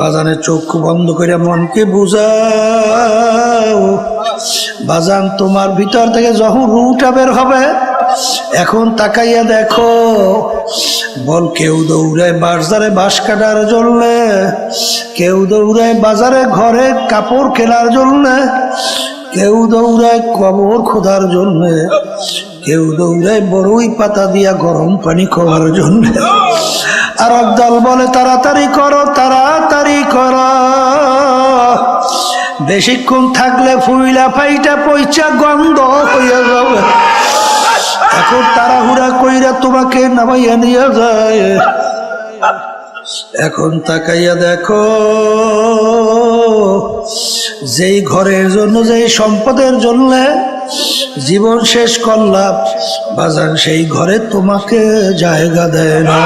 বাজানের চক্ষু বন্ধ করে মনকে বুঝাও। বাজান তোমার ভিতর থেকে যখন রুটা বের হবে, এখন তাকাইয়া দেখো, বল কেউ দৌড়ায় বাজারে বাঁশ কাটার জন্য, কেউ দৌড়ায় বাজারে ঘরে কাপড় কেনার জন্য, কেউ দৌড়ায় কবর খোদার জন্য, কেউ দৌড়ায় বড়ই পাতা দিয়া গরম পানি খাওয়ার জন্য। আর একদল বলে তাড়াতাড়ি করো, তাড়াতাড়ি করো, বেশিক্ষণ থাকলে ফুইলা ফাইটা পয়সা গন্ধ হয়ে যাবে। এখন তাড়াহুড়া কইরা তোমাকে নামাইয়া নিয়ে যায়। এখন তাকাইয়া দেখো, যেই ঘরের জন্য, যেই সম্পদের জন্য জীবন শেষ করলাম, বাজান সেই ঘরে তোমাকে জায়গা দেয় না।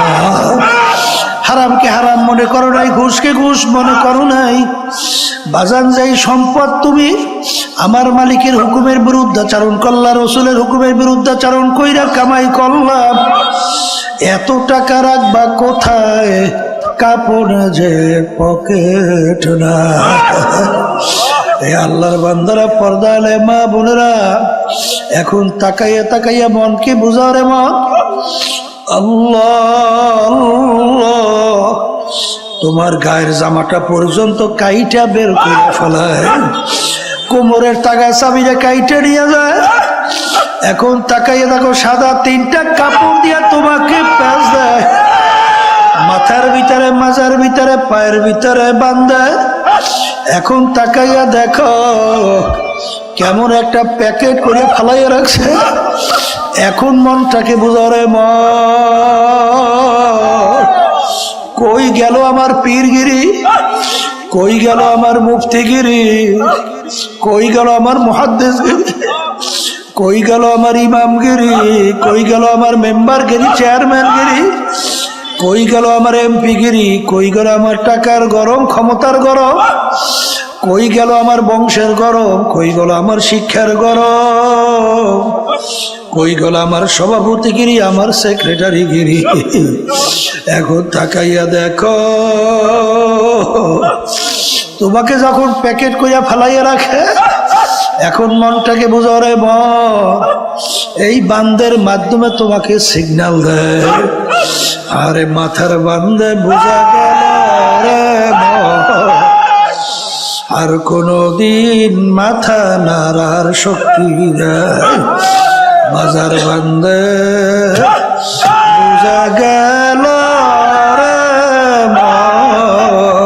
হারামকে হারাম মনে করো নাই, ঘুষকে ঘুষ মনে করো নাই। বাজান যেই সম্পদ তুমি আমার মালিকের হুকুমের বিরুদ্ধাচারণ করলা, রসুলের হুকুমের বিরুদ্ধাচারণ কইরা কামাই করলাম, এত টাকা রাখবা কোথায়? কাপড়ে যে পকেট না। আল্লাহর বান্দারা, পর্দা আলে মা বোনেরা, এখন তাকাইয়া তাকাইয়া মনকে বুঝাও রে মন। আল্লাহ, তোমার গায়ের জামাটা পর্যন্ত কাইটা বের করে ফেলায়, কোমরের টাকা চাবিটা কাইটা নিয়ে যায়। এখন তাকাইয়া দেখো, সাদা 3টা কাপড় দিয়া তোমাকে প্যাঁচ দেয়, মাথার ভিতরে, মাজার ভিতরে, পায়ের ভিতরে বান্ধে। এখন তাকাইয়া দেখো, কেমন একটা প্যাকেট করে ফালাইয়া রাখছে। এখন মনটাকে বুঝারে মন, কই গেল আমার পীরগিরি, কই গেল আমার মুফতিগিরি, কই গেল আমার মুহাদ্দিসগিরি, কই গেল আমার ইমামগিরি, কই গেল আমার মেম্বারগিরি, চেয়ারম্যানগিরি, কই গেল আমার এমপিগিরি, কই গেল আমার টাকার গরম, ক্ষমতার গরম, কই গেল আমার বংশের গরম, কই গেল আমার শিক্ষার গরম, কই গেল আমার সভাপতিগিরি, আমার সেক্রেটারিগিরি। এখন তাকাইয়া দেখো, তোমাকে যখন প্যাকেট কইয়া ফালাইয়া রাখে, এখন মনটাকে বুঝাও রে মন, এই বান্দের মাধ্যমে তোমাকে সিগন্যাল দেয়। আরে মাথার বান্দে বুঝা গেল রে মন, আর কোনদিন মাথা নাড়ার শক্তি দেয়। বাজার বান্দে বুঝা গেল রে মন,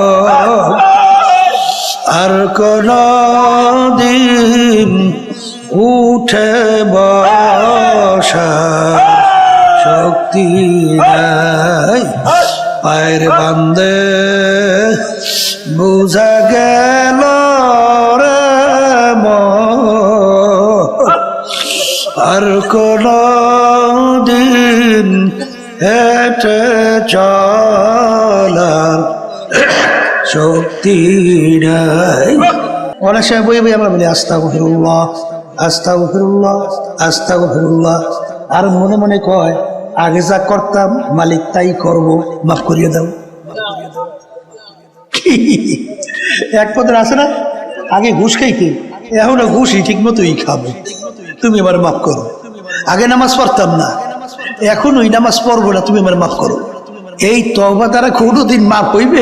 আর কোনদিন উঠে বসা শক্তি নাই। পায়ের বান্দে বুঝা গেল রে মন, আর কোনদিন হেঁটে চলার শক্তি নাই। অনেক সময় বই বই আমরা বলি আস্তাগফিরুল্লাহ, আস্তাগফিরুল্লাহ, আস্তাগফিরুল্লাহ, আর মনে মনে কয় আগে যা করতাম মালিক তাই করবো, মাফ করিয়ে দাও। এক পদের আছে না, আগে ঘুষ খাইতে, এখন ঘুষই ঠিক মতোই খাবো, তুমি আমার মাফ করো। আগে নামাজ পড়তাম না, এখন ওই নামাজ পড়বো না, তুমি আমার মাফ করো। এই তওবা দ্বারা কোনোদিন মাফ হইবে?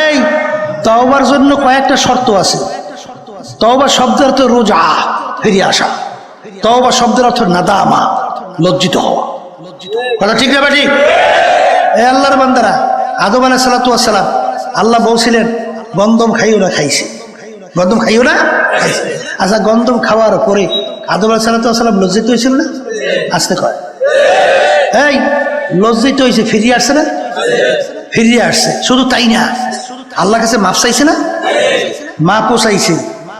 এই তওবার জন্য কয়েকটা শর্ত আছে। তওবা শব্দের অর্থ রোজা, ফিরে আসা। তওবা শব্দের অর্থ নাদামা, লজ্জিত হওয়া। কথা ঠিক না ঠিক? এই আল্লাহর বান্দারা, আদম আলাইহিস সালাতু ওয়াস সালাম, আল্লাহ বলছিলেন গন্ধম খাইও না, খাইছে। গন্ধম খাইও না, খাইছে। আচ্ছা, গন্ধম খাওয়ার পরে আদম আলাইহিস সালাতু ওয়াস সালাম লজ্জিত হয়েছিল না? আসতে কয়, এই লজ্জিত হয়েছে, ফিরিয়ে আসছে না? ফিরিয়ে আসছে। শুধু তাই না, আল্লাহর কাছে মাপ চাইছে না? মাপও চাইছে।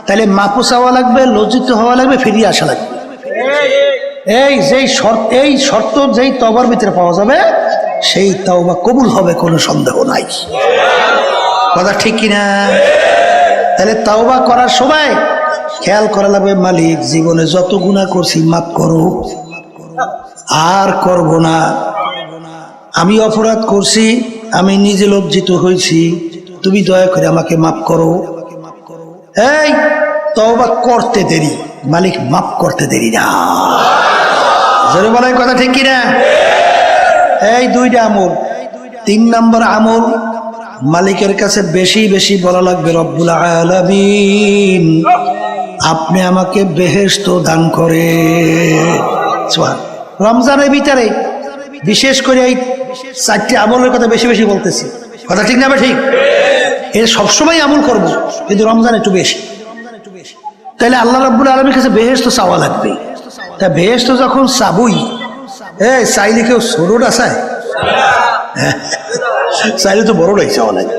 তাহলে মাপও চাওয়া লাগবে, লজ্জিত হওয়া লাগবে, ফিরিয়ে আসা লাগবে। এই শর্ত যেই তওবার ভিতরে পাওয়া যাবে, সেই তওবা কবুল হবে, কোনো সন্দেহ নাই। কথা ঠিক কিনা? তাহলে তওবা করার সময় খেয়াল করা লাগবে, মালিক জীবনে যত গুনাহ করছি মাফ করো, আর করব না। আমি অপরাধ করছি, আমি নিজে লজ্জিত হয়েছি, তুমি দয়া করে আমাকে মাফ করো। এই তওবা করতে দেরি, মালিক মাফ করতে দেরি না। জোরে বলেন কথা ঠিক কিনা? এই দুইটা আমল। 3 নম্বর আমল, মালিকের কাছে বেশি বেশি বলা লাগবে, রব্বুল আলামিন আপনি আমাকে বেহেশত দান করে। রমজানের ভিতরে বিশেষ করে এই 4টি আমলের কথা বেশি বেশি বলতেছি, কথা ঠিক না? ঠিক, এর সবসময় আমল করব, কিন্তু রমজান একটু বেশি। তাহলে আল্লাহ রাব্বুল আলামিনের কাছে বেহেশত চাওয়া লাগবে। তা বেহেশত যখন চাবই, চাইলে কেউ ছোটটা চায়? চাইলে তো বড়টাই চাওয়া লাগে।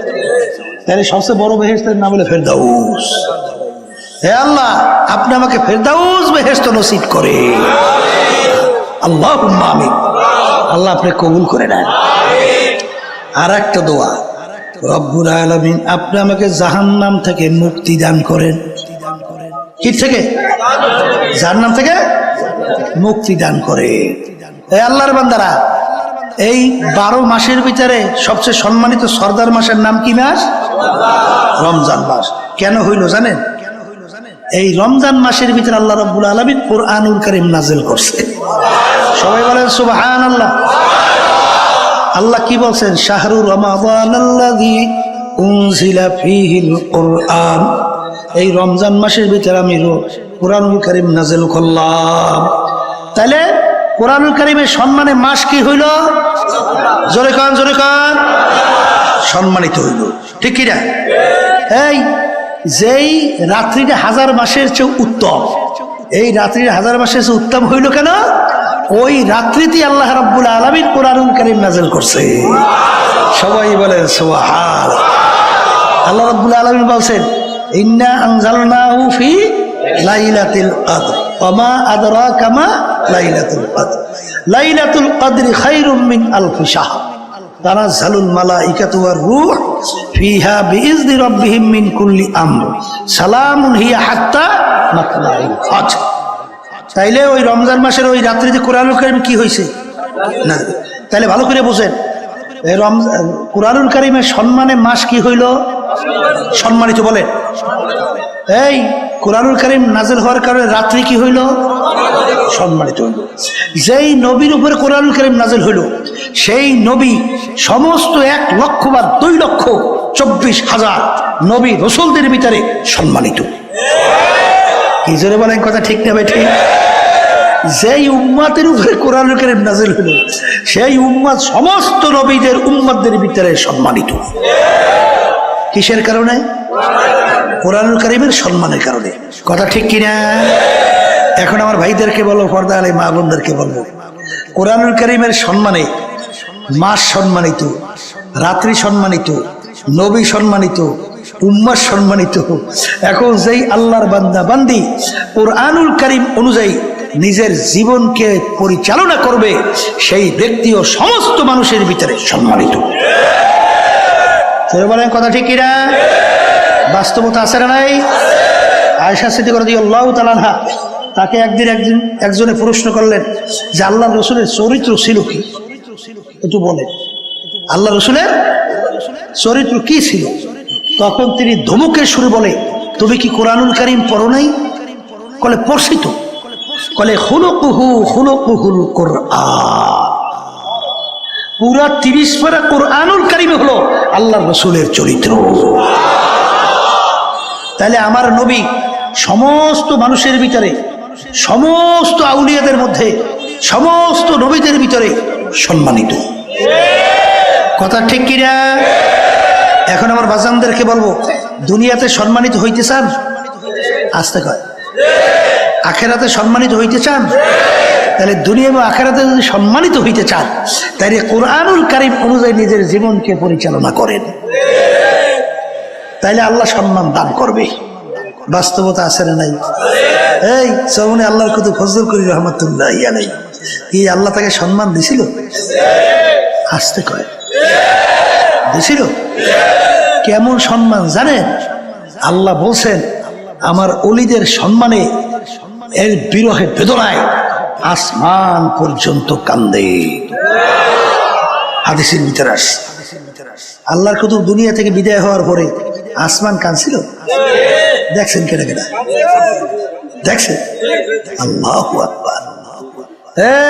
তাহলে সবচেয়ে বড় বেহেশতের নাম হলো ফেরদাউস। হে আল্লাহ, আপনি আমাকে ফেরদাউস বেহেশত নসিব করে। আল্লাহুম্মা আমিন। আল্লাহ আপনি কবুল করে নেন। আর একটা দোয়া, রব্বুল আলামিন আপনি আমাকে জাহান্নাম থেকে মুক্তি দান করেন। কি থেকে? জাহান্নাম থেকে মুক্তি দান করে। এই আল্লাহর বান্দারা, এই 12 মাসের ভিতরে সবচেয়ে সম্মানিত সরদার মাসের নাম কি মাস? রমজান মাস। কেন হইল জানেন? এই রমজান মাসের ভিতরে আল্লাহ রাব্বুল আলামিন কুরআনুল কারীম নাযিল করছে। সবাই বলেন সুবহানাল্লাহ। আল্লাহ কি বলছেন? শাহরু রমাদানাল্লাযী উনজিলা ফীহিল কুরআন। এই রমজান মাসের ভিতরে আমি কুরআনুল কারীম নাযিল করলাম। তাহলে কুরআনুল কারীমের সম্মানে মাস কি হইল? জোরে কান, জোরে কান। সম্মানিত হইল, ঠিক কি না? এই যেই রাত্রিটা 1000 মাসের চেয়ে উত্তম, এই রাত্রিটা 1000 মাসের চেয়ে উত্তম হইল কেন? ওই রাত্রিতে আল্লাহ রাব্বুল আলামিন কুরআনুল কারীম নাযিল করছে। সবাই বলেন সুবহান। আল্লাহ রাব্বুল আলামিন বলছেন, ইন্না আনজালনাহু ফি লাইলাতিল কদর ওয়া মা আদরাকা মা লাইলাতুল কদর লাইলাতুল কদরি খায়রুম মিন আলফি শাহর তানাজ্জালুল মালাইকাতু ওয়ার রূহ ফিহা বিইজনি রাব্বিহিম মিন কুল্লি আমর সালামুন হিয়া হাত্তা মাতলাইল ফাজর। তাইলে ওই রমজান মাসের ওই রাত্রিতে কুরআনুল কারীম কি হয়েছে না? তাহলে ভালো করে বুঝেন, এই কুরআনুল কারীমের সম্মানে মাস কি হইল? সম্মানিত। বলেন, এই কুরআনুল কারীম নাযিল হওয়ার কারণে রাত্রি কি হইল? সম্মানিত হইল। যেই নবীর উপরে কুরআনুল কারীম নাযিল হইল, সেই নবী সমস্ত 1 লক্ষ বা 2 লক্ষ 24,000 নবী রাসূলদের ভিতরে সম্মানিত। কি জোরে বলেন কথা ঠিক না ভাই? ঠিক। যেই উম্মতের উপরে কুরআনুল কারীম নাযিল হলো, সেই উম্মত সমস্ত নবীদের উম্মতদের ভিতরে সম্মানিত। কিসের কারণে? কুরআনুল কারীমের সম্মানের কারণে। কথা ঠিক কিনা? এখন আমার ভাইদেরকে বলো, পর্দা আলে মা বোনদেরকে বলবো, কুরআনুল কারীমের সম্মানে মাস সম্মানিত, রাত্রি সম্মানিত, নবী সম্মানিত, উম্মত সম্মানিত। এখন যেই আল্লাহর বান্দা বান্দি কুরআনুল কারীম অনুযায়ী নিজের জীবনকে পরিচালনা করবে, সেই ব্যক্তিও সমস্ত মানুষের ভিতরে সম্মানিত। বলেন কথা ঠিক কিনা? বাস্তবতা আছে না নাই? আয়েশা সিদ্দিকা রাদিয়াল্লাহু তাআলা আনহা, তাকে একজনে প্রশ্ন করলেন যে আল্লাহ রসুলের চরিত্র ছিল কি? একটু বলেন, আল্লাহ রসুলের চরিত্র কি ছিল? তখন তিনি ধমকের সুরে বলে, তুমি কি কুরআনুল কারীম পড়ো নাই? বলে পড়ছি তো। বলে খুলুকুহুল কুরআন। পুরা 30 পারা কুরআনুল কারীমে হলো আল্লাহ রসুলের চরিত্র। তাহলে আমার নবী সমস্ত মানুষের ভিতরে, সমস্ত আউলিয়াদের মধ্যে, সমস্ত নবীদের ভিতরে সম্মানিত। কথা ঠিক কিনা? এখন আমার বাজানদেরকে বলবো, দুনিয়াতে সম্মানিত হইতে চান? আসতে কয়। আখেরাতে সম্মানিত হইতে চান? তাহলে দুনিয়া এবং আখেরাতে যদি সম্মানিত হইতে চান, তাহলে কুরআনুল কারীম অনুযায়ী নিজের জীবনকে পরিচালনা করেন, তাইলে আল্লাহ সম্মান দান করবে। বাস্তবতা আছে না নাই? এই সবনে আল্লাহর কত ফজল করি রহমাতুল্লাহ আলাইহি, কি আল্লাহ তাকে সম্মান দিছিল? আসতে কয়, দিছিল। কেমন সম্মান জানেন? আল্লাহ বলছেন, আমার ওলিদের সম্মানে, এর বিরহে বেদনায় আসমান পর্যন্ত কান্দে। হাদিসের ভিতরে আসে। আল্লাহর কুতুব দুনিয়া থেকে বিদায় হওয়ার পরে আসমান কাঁদছিল, দেখছেন কেটে কেটে দেখছেন? আল্লাহু আকবার।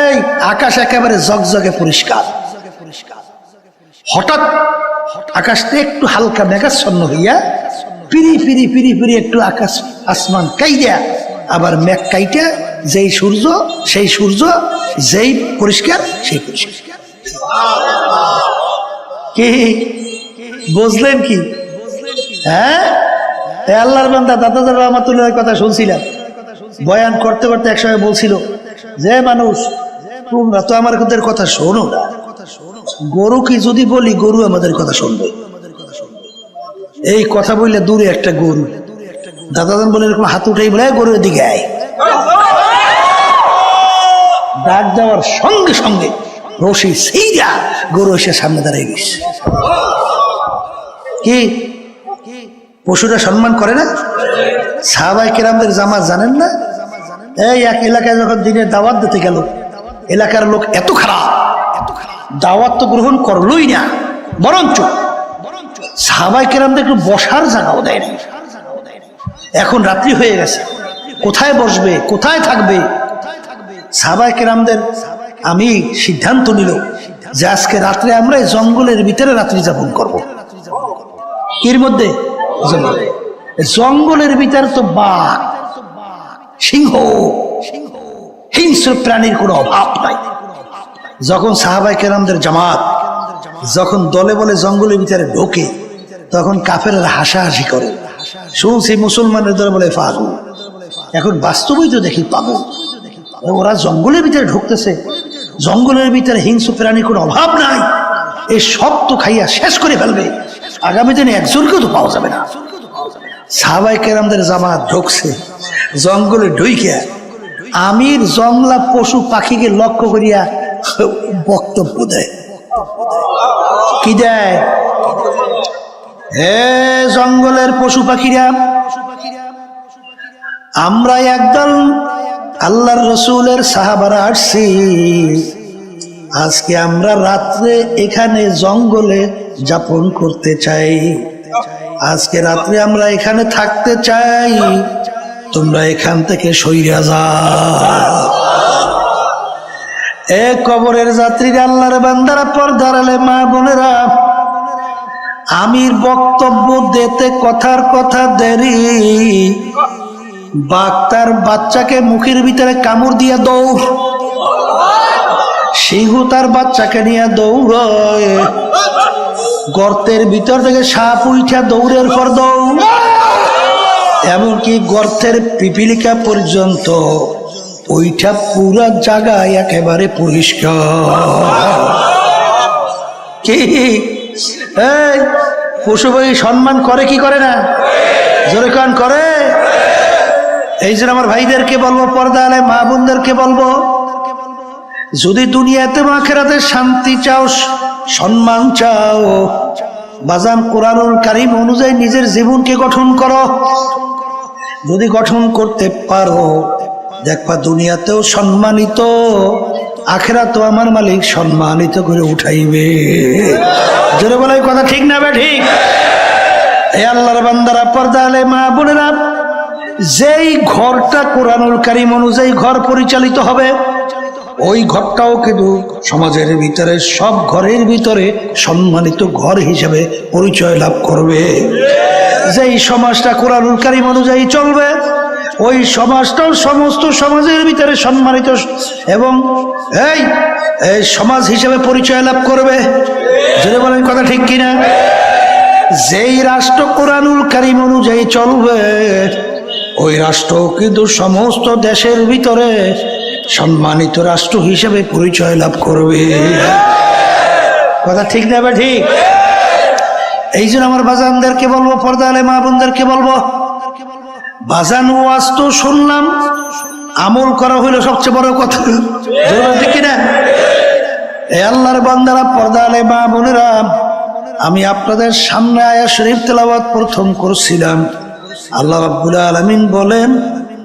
এই আকাশ একেবারে জগজগে পরিষ্কার, হঠাৎ আকাশটা একটু হালকা মেঘাচ্ছন্ন হইয়া পিরি পিরি পিরি পিরি একটু আকাশ আসমান কাইয়া আবার মেঘ কাইটা যেই সূর্য সেই সূর্য, যেই পরিষ্কার সেই পরিষ্কার। কি বুঝলেন কি? হ্যাঁ, আল্লাহর বান্দা দাদা রহমাতুল্লাহর কথা শুনছিলাম, বয়ান করতে করতে একসময় বলছিল যে মানুষ তোমরা তো আমার কথা শোনো না, গরু কি যদি বলি গরু আমাদের কথা শুনবে। এই কথা বললে দূরে একটা গরু, দাদাজান বলে এরকম হাত উঠেই বলে গরুর দিকে আয়, ডাক দেওয়ার সঙ্গে সঙ্গে রশি সেইরা গরু এসে সামনে দাঁড়িয়ে গেছে। কি পশুরা সম্মান করে না? সাহাবায়ে কেরামদের জামাত জানেন না? এই এক এলাকায় যখন দিনের দাওয়াত দিতে গেল, এলাকার লোক এত খারাপ, দাওয়াত তো গ্রহণ করলোই না, বরঞ্চ সাহাবায়ে কেরামদের একটু বসার জায়গাও দেয় না। এখন রাত্রি হয়ে গেছে, কোথায় বসবে, কোথায় থাকবে? সাহাবায়ে কেরামদের আমি সিদ্ধান্ত নিল যে আজকে রাত্রে আমরা জঙ্গলের ভিতরে রাত্রি যাপন করব। এর মধ্যে জঙ্গলের ভিতরে তো বাঘ, সিংহ, হিংস্র প্রাণীর কোনো অভাব নাই। যখন সাহাবায়ে কেরামদের জামাত যখন দলে বলে জঙ্গলের ভিতরে ঢোকে, তখন কাফেররা হাসাহাসি করে। শুনছি মুসলমানের দলে বলে পাগল। এখন বাস্তবেই তো দেখি পাগল। ওরা জঙ্গলের ভিতরে ঢুকতেছে, জঙ্গলের ভিতরে হিংস্র প্রাণীর কোনো অভাব নাই, এই সব তো খাইয়া শেষ করে ফেলবে, আগামী দিনে একজনকেও তো পাওয়া যাবে না। সাহাবায়ে কেরামদের জামাত ঢুকছে জঙ্গলে ঢুইকা, আমির জংলা পশু পাখিকে লক্ষ্য করিয়া বক্তব্য দেয়। কি দেয়? হে জঙ্গলের পশু পাখিরা, আমরা একদল আল্লাহর রসুলের সাহাবারা আসছি, আজকে আমরা রাত্রে এখানে জঙ্গলে যাপন করতে চাই, আজকে রাত্রে আমরা এখানে থাকতে চাই, তোমরা এখান থেকে সইরা যাও। এ কবরের যাত্রীরা, আল্লাহর বান্দারা, পর্দার আলে মা বোনেরা, আমির বক্তব্য দিতে কথার কথা দেরি, বাঘ তার বাচ্চাকে মুখের ভিতরে কামড় দিয়া দৌড়, সিংহ তার বাচ্চাকে নিয়ে দৌড়ায়, গর্তের ভিতর থেকে সাপ উঠা দৌড়ের পর দৌড়, এমনকি গর্তের পিপিলিকা পর্যন্ত ওইটা পুরা জায়গায় একেবারে পরিষ্কার। কি এই পশু পাখি সম্মান করে কি করে না? জোরে কান করে। এই জন্য আমার ভাইদেরকে বলবো, পর্দা আলে মা বোনদেরকে বলবো, যদি দুনিয়াতে আখিরাতে শান্তি চাও, সম্মান চাও, বাজান কোরআনুল কারীম অনুযায়ী নিজের জীবনকে গঠন করো। যদি গঠন করতে পারো, দেখবা দুনিয়াতেও সম্মানিত, আখিরাতেও আমার মালিক সম্মানিত করে উঠাইবে। জোরে বলে কথা ঠিক না বে ঠিক? এই আল্লাহর বান্দারা, পর্দা আলে মা বোনেরা, যেই ঘরটা কোরআনুল কারীম অনুযায়ী ঘর পরিচালিত হবে, ওই ঘরটাও কিন্তু সমাজের ভিতরে সব ঘরের ভিতরে সম্মানিত ঘর হিসেবে পরিচয় লাভ করবে। যেই সমাজটা কোরআনুল কারীম অনুযায়ী চলবে, ওই সমাজটাও সমস্ত সমাজের ভিতরে সম্মানিত এবং এই সমাজ হিসেবে পরিচয় লাভ করবে। যদি বলেন কথা ঠিক কিনা? যেই রাষ্ট্র কোরআনুল কারীম অনুযায়ী চলবে, ওই রাষ্ট্র কিন্তু সমস্ত দেশের ভিতরে সম্মানিত রাষ্ট্র হিসেবে পরিচয় লাভ করবে। কথা ঠিক না বা ঠিক? এই জন্য আমার বাজানদেরকে বলবো, পর্দা আলে মা বোনদেরকে বলবো, বাজান ওয়াজ তো শুনলাম, আমল করা হইলো সবচেয়ে বড় কথা। ঠিক কিনা? এই আল্লাহর বান্দারা, পর্দা আলে মা বোনেরা, আমি আপনাদের সামনে আয়াত শরীফ তেলাওয়াত প্রথম করছিলাম। আল্লাহ রাব্বুল আলামিন বলেন,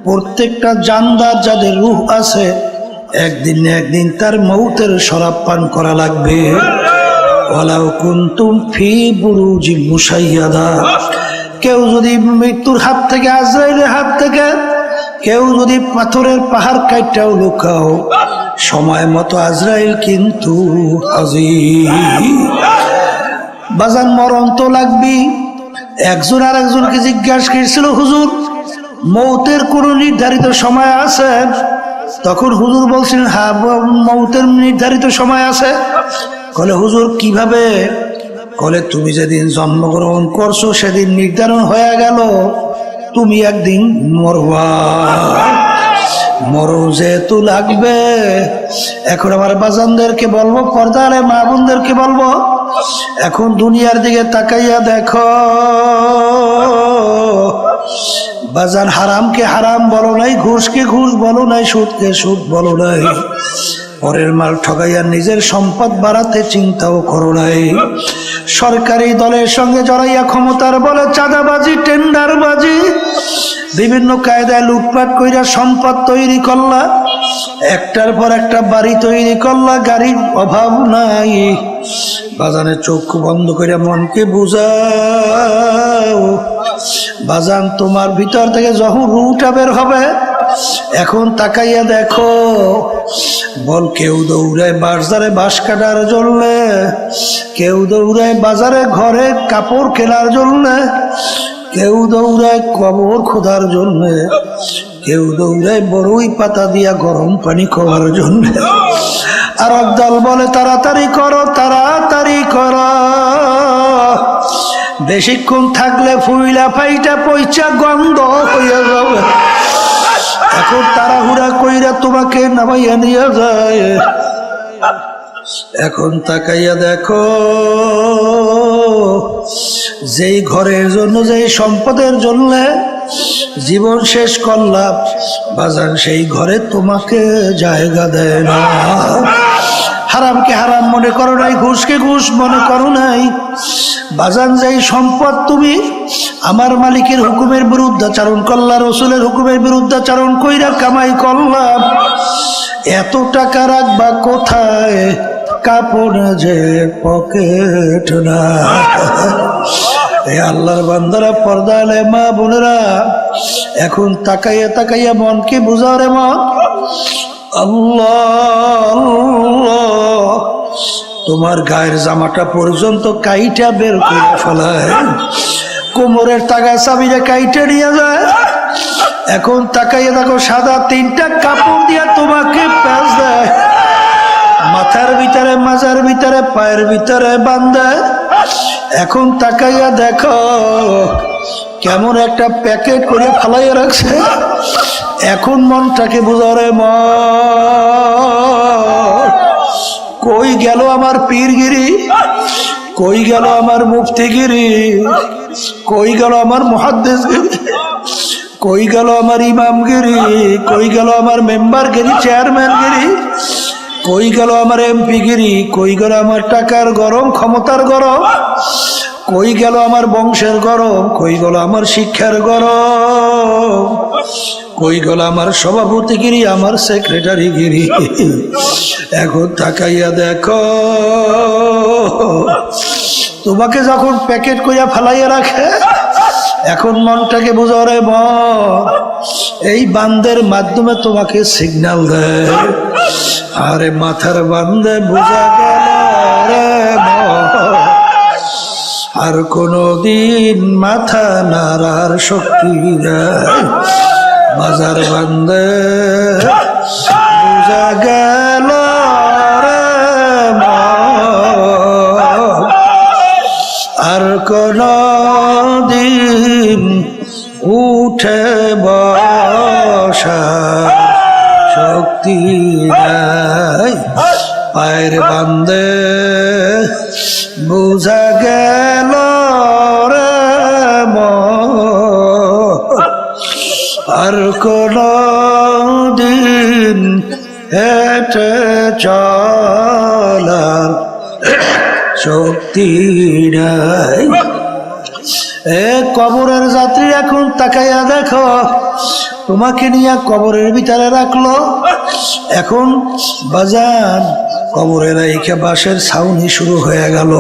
প্রত্যেকটা জানদার যাদের রূহ আছে, একদিন না একদিন তার মৌতের শরাব পান করা লাগবে। ওয়ালাউ কুনতুম ফি বুরুজিন মুশাইয়াদা, কেউ যদি মৃত্যুর হাত থেকে, আজরাইলের হাত থেকে কেউ যদি পাথরের পাহাড় কাইটাও লুকাও, সময় মতো আজরাইল কিন্তু হাজির। বাজান মরণ তো লাগবি। একজন আর একজনকে জিজ্ঞাসা করেছিল, হুজুর মৌতের কোন নির্ধারিত সময় আছে? তখন হুজুর বলছিলেন, হ্যাঁ মৌতের নির্ধারিত সময় আছে। বলে হুজুর কিভাবে? বলে তুমি যেদিন জন্মগ্রহণ করছো সেদিন নির্ধারণ হয়ে গেল তুমি একদিন মরবা। মরণ যেহেতু লাগবে, এখন আমার বাজানদেরকে বলবো, পর্দারে মা বোনদেরকে বলবো, এখন দুনিয়ার দিকে তাকাইয়া দেখো। বাজান হারামকে হারাম বলো নাই, ঘুষকে ঘুষ বলো নাই, সুদকে সুদ বলো নাই, পরের মাল ঠগাইয়া নিজের সম্পদ বাড়াতে চিন্তাও করো নাই, সরকারি দলের সঙ্গে জড়াইয়া ক্ষমতার বলে চাঁদাবাজি, টেন্ডারবাজি, বিভিন্ন কায়দায় লুটপাট কইরা সম্পদ তৈরি করলা, একটার পর একটা বাড়ি তৈরি করলা, গাড়ির অভাব নাই। বাজানের চক্ষু বন্ধ করে মনকে বুঝাও, বাজান তোমার ভিতর থেকে যখন রুটা বের হবে, এখন তাকাইয়া দেখো। বল কেউ দৌড়ায় বাজারে বাঁশ কাটার জন্য, কেউ দৌড়ায় বাজারে ঘরে কাপড় কেনার জন্য, কেউ দৌড়ায় কবর খোদার জন্য, কেউ দৌড়ায় বড়ই পাতা দিয়া গরম পানি খাওয়ার জন্য। আর একদল বলে তাড়াতাড়ি করো, তাড়াতাড়ি করো, বেশিক্ষণ থাকলে ফুইলা ফাইটা পয়সা গন্ধ হইয়া যাবে। এখন তাড়াহুড়া কইরা তোমাকে নামাইয়া নিয়ে যায়। এখন তাকাইয়া দেখো, যেই ঘরের জন্য, যেই সম্পদের জন্য জীবন শেষ করলাম, বাজান সেই ঘরে তোমাকে জায়গা দেয় না। হারামকে হারাম মনে করো নাই, ঘুষকে ঘুষ মনে করো নাই। বাজান যেই সম্পদ তুমি আমার মালিকের হুকুমের বিরুদ্ধাচারণ করলা, রসুলের হুকুমের বিরুদ্ধাচারণ কইরা কামাই করলাম, এত টাকা রাখবা কোথায়? কাপড় যে পকেট না। আল্লাহর বান্দারা, পর্দালে মা বোনেরা, এখন তাকাইয়া তাকাইয়া মনকে বুঝাও রে মন। আল্লাহ তোমার গায়ের জামাটা পর্যন্ত কাইটা বের করে ফেলায়, কোমরের টাকা চাবিটা কাইটা নিয়ে যায়। এখন তাকাইয়া দেখো, সাদা তিনটা কাপড় দিয়া তোমাকে প্যাঁচ দেয়, মাথার ভিতরে, মাজার ভিতরে, পায়ের ভিতরে বান্ধে। এখন তাকাইয়া দেখো কেমন একটা প্যাকেট করে ফালাইয়া রাখছে। এখন মনটাকে বুঝারে, কই গেল আমার পীরগিরি, কই গেল আমার মুফতিগিরি, কই গেল আমার মুহাদ্দিসগিরি, কই গেল আমার ইমামগিরি, কই গেল আমার মেম্বারগিরি, চেয়ারম্যানগিরি, কই গেল আমার এমপিগিরি, কই গেল আমার টাকার গরম, ক্ষমতার গরম, কই গেল আমার বংশের গরম, কই গেল আমার শিক্ষার গরম, কই গেল আমার সভাপতিগিরি, আমার সেক্রেটারিগিরি। এখন তাকাইয়া দেখো, তোমাকে যখন প্যাকেট কইরা ফালাইয়া রাখে, এখন মনটাকে বুঝাও রে মন, এই বান্দের মাধ্যমে তোমাকে সিগন্যাল দেয়। আরে মাথার বান্দে বুঝা গেল রে মন, আর কোনদিন মাথা নাড়ার শক্তি দেয়। বাজার বান্দে বুঝা গেল রে মন, আর কোনদিন উঠে বসা শক্তি নাই। পায়ের বান্দে বুঝা গেল রে মন, আর কোনদিন হেঁটে চলার শক্তি নাই। এ কবরের যাত্রী এখন তাকাইয়া দেখো, তোমাকে নিয়ে কবরের ভিতরে রাখলো। এখন বাজান কবরের রাইখা বাঁশের ছাউনি শুরু হয়ে গেল।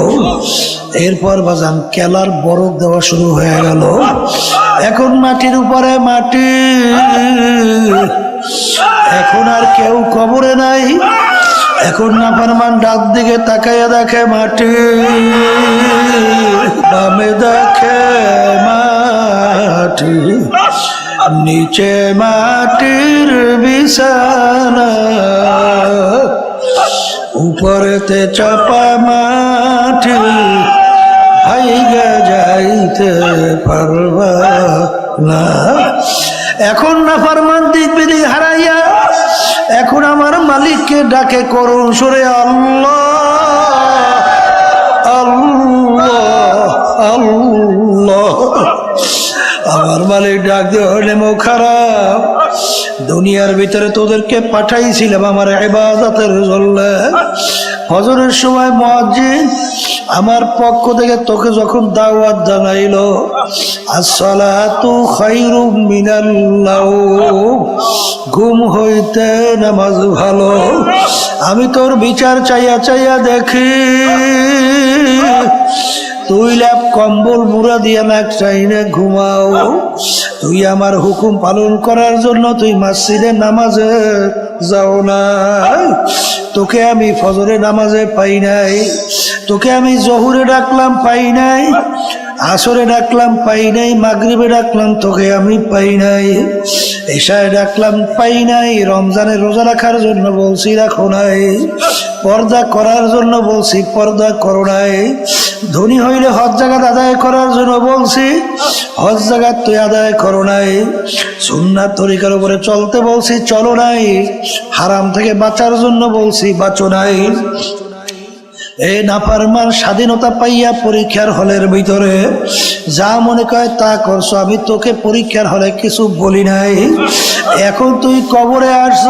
এরপর বাজান কেলার বরফ দেওয়া শুরু হয়ে গেল। এখন মাটির উপরে মাটি, এখন আর কেউ কবরে নাই। এখন নাফরমান ডাক দিকে তাকাইয়া দেখে মাটি, বামে দেখে মাটি, নিচে মাটির বিছানা, উপরেতে চাপা মাটি, ভাইগা যাইতে পারবা না। এখন নাফরমান দিক বিদিক হারাইয়া এখন আমার মালিককে ডাকে করুণ সুরে, আল্লাহ আল্লাহ আল্লাহ। আমার মালিক ডাক দিয়ে হলে মো খারাপ, দুনিয়ার ভিতরে তোদেরকে পাঠাইছিলাম আমার ইবাদতের জন্য। ফজরের সময় মুয়াজ্জিন আমার পক্ষ থেকে তোকে যখন দাওয়াত জানাইলো, আসসালাতু খায়রুম মিনাল নাওম, ঘুম হইতে নামাজ ভালো। আমি তোর বিচার চাইয়া চাইয়া দেখি, তুই ল্যাপ কম্বল মুড়া দিয়া নাক চাইনে ঘুমাও। তুই আমার হুকুম পালন করার জন্য তুই মসজিদে নামাজে যাও না। তোকে আমি ফজরে নামাজে পাই নাই, তোকে আমি জহুরে ডাকলাম পাই নাই, আসরে ডাকলাম পাই নাই, মাগরিবে ডাকলাম তোকে আমি পাই নাই, এশায় ডাকলাম পাই নাই, রমজানের রোজা রাখার জন্য বলছি রাখো নাই, পর্দা করার জন্য বলছি পর্দা করো নাই, ধনী হইলে হজ জাকাত আদায় করার জন্য বলছি হজ জাকাত তুই আদায় করো নাই, সুন্নাত তরিকার উপরে চলতে বলছি চলো নাই, হারাম থেকে বাঁচার জন্য বলছি বাঁচো নাই। এই নাফরমান স্বাধীনতা পাইয়া পরীক্ষার হলের ভিতরে যা মনে করে তা করছো, আমি তোকে পরীক্ষার হলে কিছু বলি নাই। এখন তুই কবরে আসছ,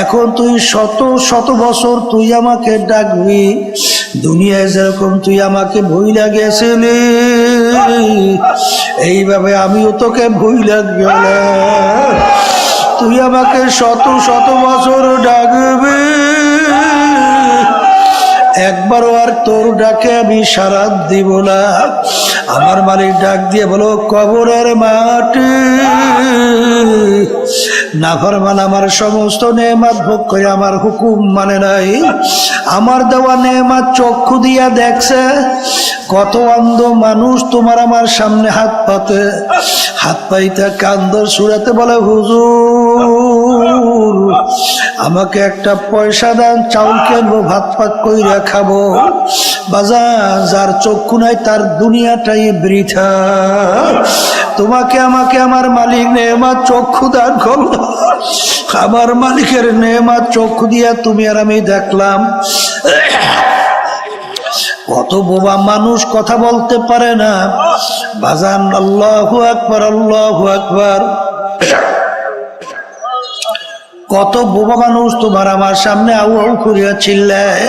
এখন তুই শত শত বছর তুই আমাকে ডাকবি। দুনিয়ায় যেরকম তুই আমাকে ভুইলা গেছিলি, এইভাবে আমিও তোকে ভুইলা গেলাম। তুই আমাকে শত শত বছর ডাকবি, একবারও আর তোর ডাকে আমি সাড়া দিব না। আমার মালিক ডাক দিয়ে বলো, কবরের মাটি, নাফরমান আমার সমস্ত নেয়ামত ভোগ করে আমার হুকুম মানে নাই। আমার দেওয়া নেয়ামত চক্ষু দিয়া দেখছে, কত অন্ধ মানুষ তোমার আমার সামনে হাত পাতে, হাত পাইতে কান্দর সুরাতে বলে, হুজুর আমাকে একটা পয়সা দেন, চাউল কিনবো, ভাত পাক কইরা খাবো। বাজার যার চক্ষু নাই তার দুনিয়াটাই বৃথা। তোমাকে আমাকে আমার মালিক নেয়ামত চক্ষু দান করলো, আমার মালিকের নেয়ামত চক্ষু দিয়া তুমি আর আমি দেখলাম। কত বোবা মানুষ কথা বলতে পারে না। বাজান আল্লাহু আকবার আল্লাহু আকবার। কত বোবা মানুষ তোমার আমার সামনে আউ আউ করিয়া চিল্লায়।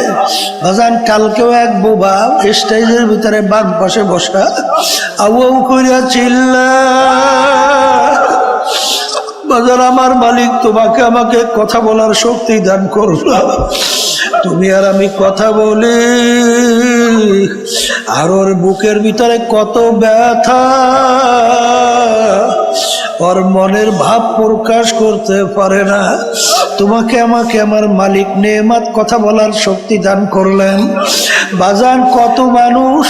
বাজান কালকেও এক বোবা স্টেজের ভিতরে বাম পাশে বসা আউ আউ করিয়া চিল্লায়। বাজান আমার মালিক তোমাকে আমাকে কথা বলার শক্তি দান করলো, তুমি আর আমি কথা বলি। আর ওর বুকের ভিতরে কত ব্যথা, ওর মনের ভাব প্রকাশ করতে পারে না। তোমাকে আমাকে আমার মালিক নেয়ামত কথা বলার শক্তি দান করলেন। বাজান কত মানুষ,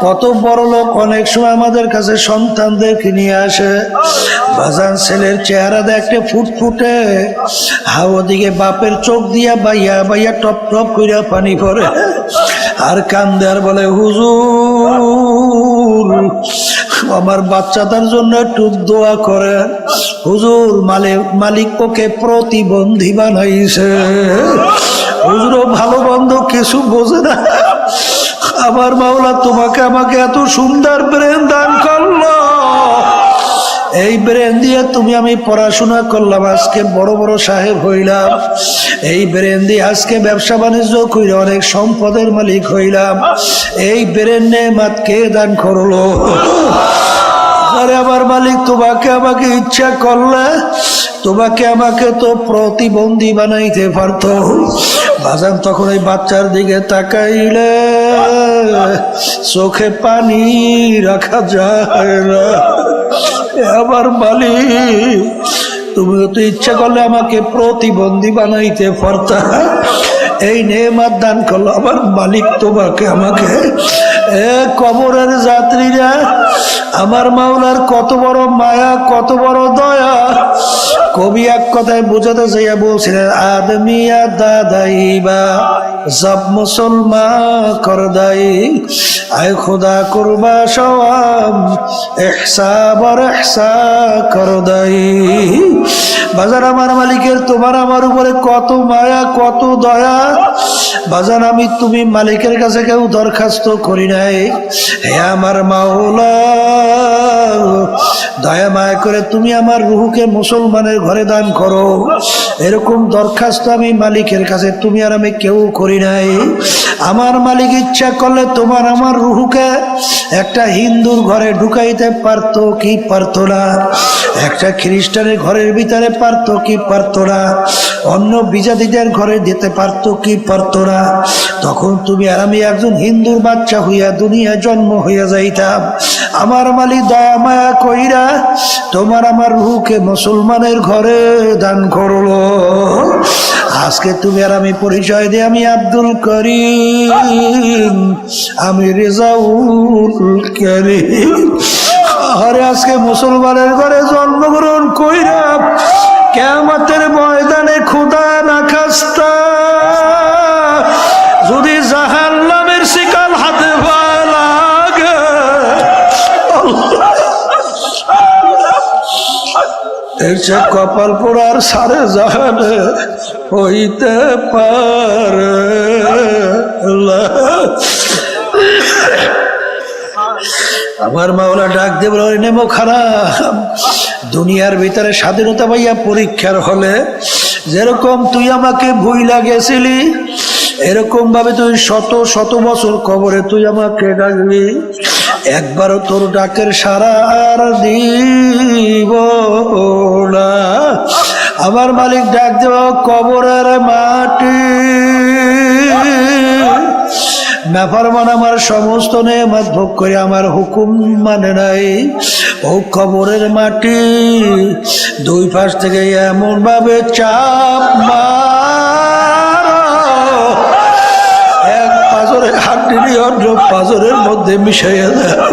কত বড় লোক অনেক সময় আমাদের কাছে সন্তানদেরকে নিয়ে আসে। বাজান ছেলের চেহারা দেখতে ফুটফুটে, ওদিকে বাপের চোখ দিয়া বাইয়া বাইয়া টপ টপ কইরা পানি পড়ে, আর কান্দে আর বলে, হুজুর আমার বাচ্চাটার জন্য একটু দোয়া করেন। হুজুর মালিক ওকে প্রতিবন্ধী বানাইছে। হুজুর ভালো বন্ধু কিছু বোঝে না। আমার মাওলা তোমাকে আমাকে এত সুন্দর ব্রেন দান করলো, এই ব্রেন দিয়ে তুমি আমি পড়াশোনা করলাম, আজকে বড় বড় সাহেব হইলাম। এই ব্রেন দিয়ে আজকে ব্যবসা বাণিজ্য কইরা অনেক সম্পদের মালিক হইলাম। এই ব্রেন নেয়ামত কে দান করলো? আরে আমার মালিক, তোমাকে আমাকে ইচ্ছা করলে তোমাকে আমাকে তো প্রতিবন্ধী বানাইতে পারত। বাজান তখন ওই বাচ্চার দিকে তাকাইলে চোখে পানি রাখা যায় না। আমার মালিক, তুমি তো ইচ্ছা করলে আমাকে প্রতিবন্ধী বানাইতে পারতা। এই নেয়ামত দান করলো আমার মালিক তোমাকে আমাকে। কবরের যাত্রীরা, আমার মাওলার কত বড় মায়া, কত বড় দয়া। কবি এক কথায় বোঝাতে চাইয়া বলছিলেন, আদমিয়া দাদাইবা সব মুসলমান করদাই, আয় খুদা করবা সওয়াব ইহসাব আর ইহসা করদাই। বাজার আমার মালিকের তোমার আমার উপরে কত মায়া, কত দয়া। বাজার আমি তুমি মালিকের কাছে কেউ দরখাস্ত করি নাই। হে আমার মাওলা, দয়া মায়া করে তুমি আমার রুহুকে মুসলমানের ঘরে দান করো, এরকম দরখাস্ত আমি মালিকের কাছে তুমি আর আমি কেউ করি নাই। আমার মালিক ইচ্ছা করলে তোমার আমার রুহুকে একটা হিন্দুর ঘরে ঢুকাইতে পারতো কি পারতো না? একটা খ্রিস্টানের ঘরের ভিতরে পারতো কি পারতো না? অন্য বিজাতিদের ঘরে দিতে পারতো কি পারতো না? তখন তুমি আর আমি একজন হিন্দুর বাচ্চা হইয়া দুনিয়া জন্ম হইয়া যাইতাম। আমার মালিক দয়া মায়া কইরা তোমার আমার রুহুকে মুসলমানের ঘরে দান করলো। আজকে তুমি আর আমি পরিচয় দিই, আমি আব্দুল করিম, আমি রেজাউল করিম। আরে আজকে মুসলমানের ঘরে জন্মগ্রহণ কইরা কিয়ামতের ময়দানে খোদা না খাস্তা যদি জাহান্নামের শিকাল হাতে লাগে, এর সে কপাল পোড়ার সারে জাহানে হইতে পারে। আমার মাওলা ডাক দিয়ে বলে, নেমো খারাপ। দুনিয়ার ভিতরে স্বাধীনতা পাইয়া পরীক্ষার হলে যেরকম তুই আমাকে ভুইলা গেছিলি, এরকম ভাবে তুই শত শত বছর কবরে তুই আমাকে ডাকবি, একবারও তোর ডাকের সাড়া আর দিব না। আমার মালিক ডাক দেব, কবরের মাটি নাফরমান আমার সমস্ত নেয়ামত ভোগ করে আমার হুকুম মানে নাই। ও কবরের মাটি দুই পাশ থেকে এমন ভাবে চাপ মারো, এক পাঁজরের হাড্ডি অন্য পাঁজরের মধ্যে মিশাইয়া দাও,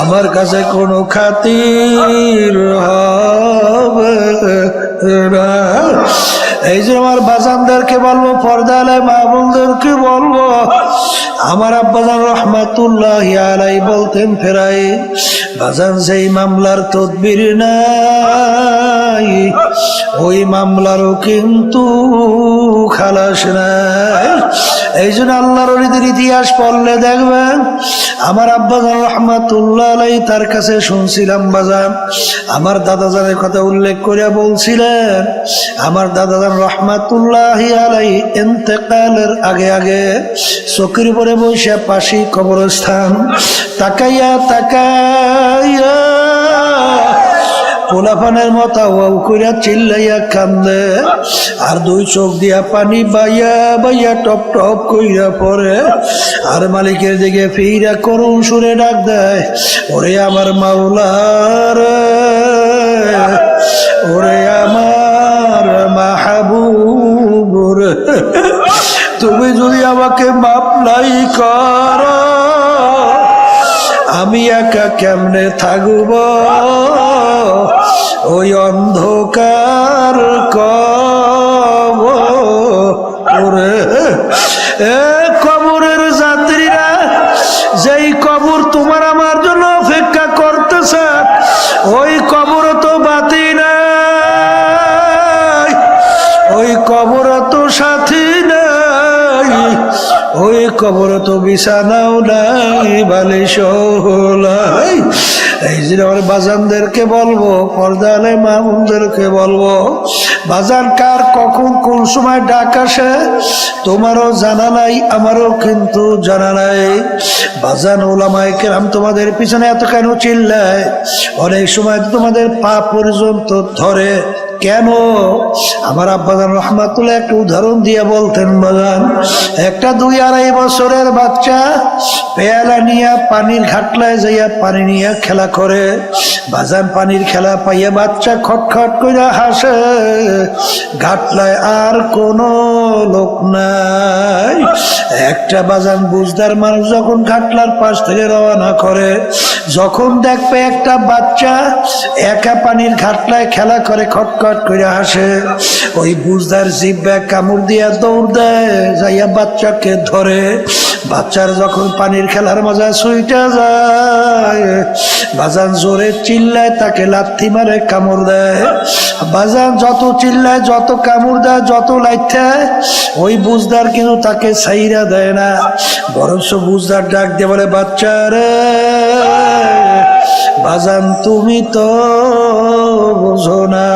আমার কাছে কোনো খাতির হবে না। এই যে আমার বাজানদেরকে বলবো, পর্দালে মা বোনদেরকে বলবো, আমার আব্বাজান রহমাতুল্লাহি আলাইহি বলতেন ফেরাই, বাজান যেই মামলার তদবির নাই ওই মামলারও কিন্তু খালাস নাই। এই জন্য আল্লাহর ওলিদের ইতিহাস পড়লে দেখবেন, আমার আব্বাজান রহমাতুল্লাহ আলাইহি তার কাছে শুনছিলাম বাজান, আমার দাদাজানের কথা উল্লেখ করে বলছিলেন, আমার দাদাজান রহমাতুল্লাহি আলাইহি ইন্তেকালের আগে আগে চকির উপরে বসে পাশি কবরস্থান তাকাইয়া তাকাইয়া পোলাপানের মতো ওয়াও কইরা চিল্লাইয়া কান্দে, আর দুই চোখ দিয়া পানি বাইয়া বাইয়া টপ টপ কইরা পড়ে, আর মালিকের দিকে ফিরা করুণ সুরে ডাক দেয়, ওরে আমার মাওলার, ওরে আমার মাহবুব, তুমি যদি আমাকে মাপ নাই করো আমি একা কেমনে থাকব ওই অন্ধকার কবরে। কবরের যাত্রীরা, যেই কবর তোমার আমার জন্য অপেক্ষা করতেছে, ওই কবর তো বাতি নাই, ওই কবর তো সাথী নাই, ওই কবর তো বিছানাও নাই, বালিশও নাই। এই যে আমার বাজানদেরকে বলবো, পর্দালে মামুনদেরকে বলবো, বাজান কার কখন কোন সময় ডাক আসে তোমারও জানা নাই, আমারও কিন্তু জানা নাই। বাজান ওলামায়ে কেরাম তোমাদের পিছনে এত কেন চিল্লায়? অনেক সময় তোমাদের পা পর্যন্ত ধরে কেন? আমার আব্বাজান রহমাতুল্লাহ একটা উদাহরণ দিয়ে বলতেন, বাজান একটা 2-2.5 বছরের বাচ্চা পেয়ালা নিয়ে পানির ঘাটলায় যাইয়া পানি নিয়ে খেলা করে। বাজান পানির খেলা পাইয়া বাচ্চা খটখট করে হাসে, ঘাটলায় আর কোনো লোক নাই। একটা বাজান বুঝদার মানুষ যখন ঘাটলার পাশ থেকে রওনা করে, যখন দেখবে একটা বাচ্চা একা পানির ঘাটলায় খেলা করে খটখট করে হাসে, ওই বুঝদার জিব্বা কামড় দিয়া দৌড় দেয়, যাইয়া বাচ্চাকে ধরে। বাচ্চার যখন পানির খেলার মজা ছুইটা যায়, বাজান জোরে চিল্লায়, তাকে লাথি মারে, কামড় দেয়। বাজান যত চিল্লায়, যত কামড় দেয়, যত লাইথায়, ওই বুঝদার কিন্তু তাকে ছাইরা দেয় না, বরঞ্চ বুঝদার ডাক দিয়ে বলে, বাচ্চা রে বাজান তুমি তো বোঝো না।